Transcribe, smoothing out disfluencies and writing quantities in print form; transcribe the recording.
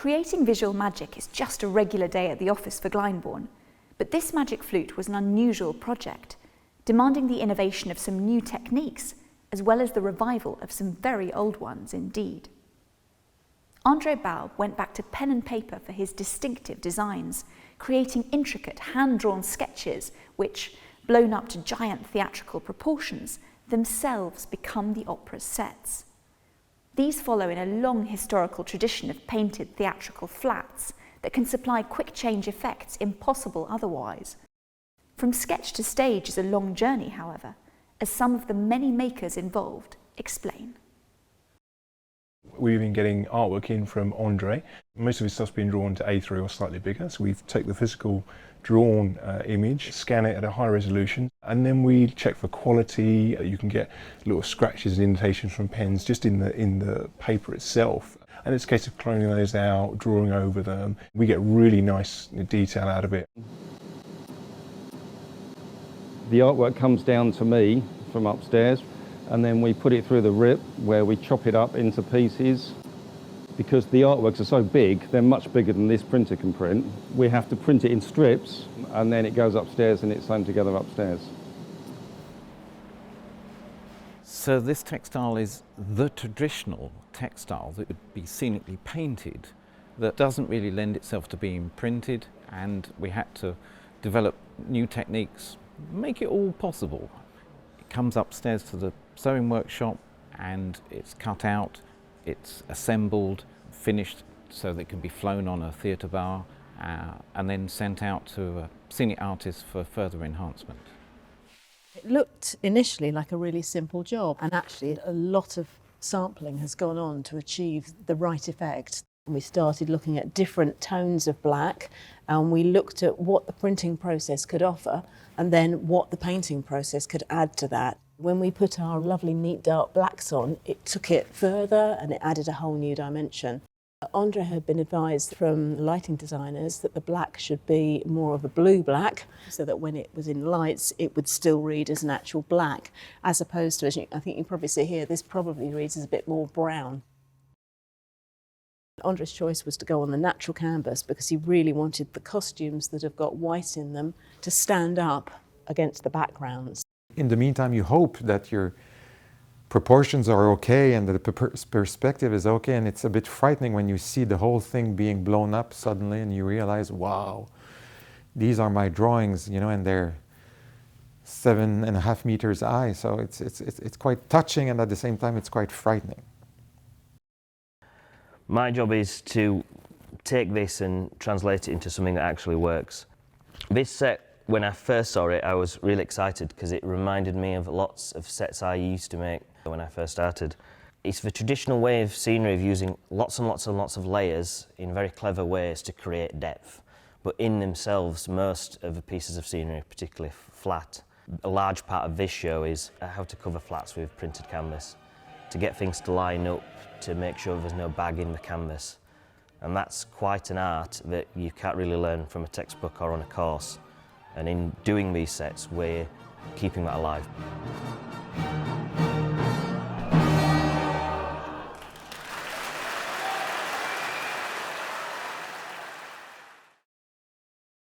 Creating visual magic is just a regular day at the office for Glyndebourne, but this Magic Flute was an unusual project, demanding the innovation of some new techniques, as well as the revival of some very old ones indeed. André Baub went back to pen and paper for his distinctive designs, creating intricate hand-drawn sketches which, blown up to giant theatrical proportions, themselves become the opera's sets. These follow in a long historical tradition of painted theatrical flats that can supply quick change effects impossible otherwise. From sketch to stage is a long journey, however, as some of the many makers involved explain. We've been getting artwork in from André. Most of his stuff's been drawn to A3 or slightly bigger, so we take the physical drawn image, scan it at a high resolution, and then we check for quality. You can get little scratches and indentations from pens just in the paper itself. And it's a case of cloning those out, drawing over them. We get really nice detail out of it. The artwork comes down to me from upstairs, and then we put it through the rip where we chop it up into pieces. Because the artworks are so big, they're much bigger than this printer can print. We have to print it in strips, and then it goes upstairs and it's sewn together upstairs. So this textile is the traditional textile that would be scenically painted, that doesn't really lend itself to being printed, and we had to develop new techniques, make it all possible. It comes upstairs to the sewing workshop and it's cut out, it's assembled, finished so that it can be flown on a theatre bar and then sent out to a scenic artist for further enhancement. It looked initially like a really simple job, and actually a lot of sampling has gone on to achieve the right effect. We started looking at different tones of black, and we looked at what the printing process could offer and then what the painting process could add to that. When we put our lovely neat dark blacks on, it took it further and it added a whole new dimension. André had been advised from lighting designers that the black should be more of a blue black, so that when it was in lights it would still read as an actual black, as opposed to, as I think you probably see here, this probably reads as a bit more brown. André's choice was to go on the natural canvas because he really wanted the costumes that have got white in them to stand up against the backgrounds. In the meantime, you hope that your proportions are okay and that the perspective is okay, and it's a bit frightening when you see the whole thing being blown up suddenly and you realize, wow, these are my drawings, you know, and they're 7.5 meters high, so it's quite touching, and at the same time it's quite frightening. My job is to take this and translate it into something that actually works. This set, when I first saw it, I was really excited because it reminded me of lots of sets I used to make when I first started. It's the traditional way of scenery of using lots and lots and lots of layers in very clever ways to create depth. But in themselves, most of the pieces of scenery are particularly flat. A large part of this show is how to cover flats with printed canvas, to get things to line up, to make sure there's no bag in the canvas. And that's quite an art that you can't really learn from a textbook or on a course. And in doing these sets, we're keeping that alive.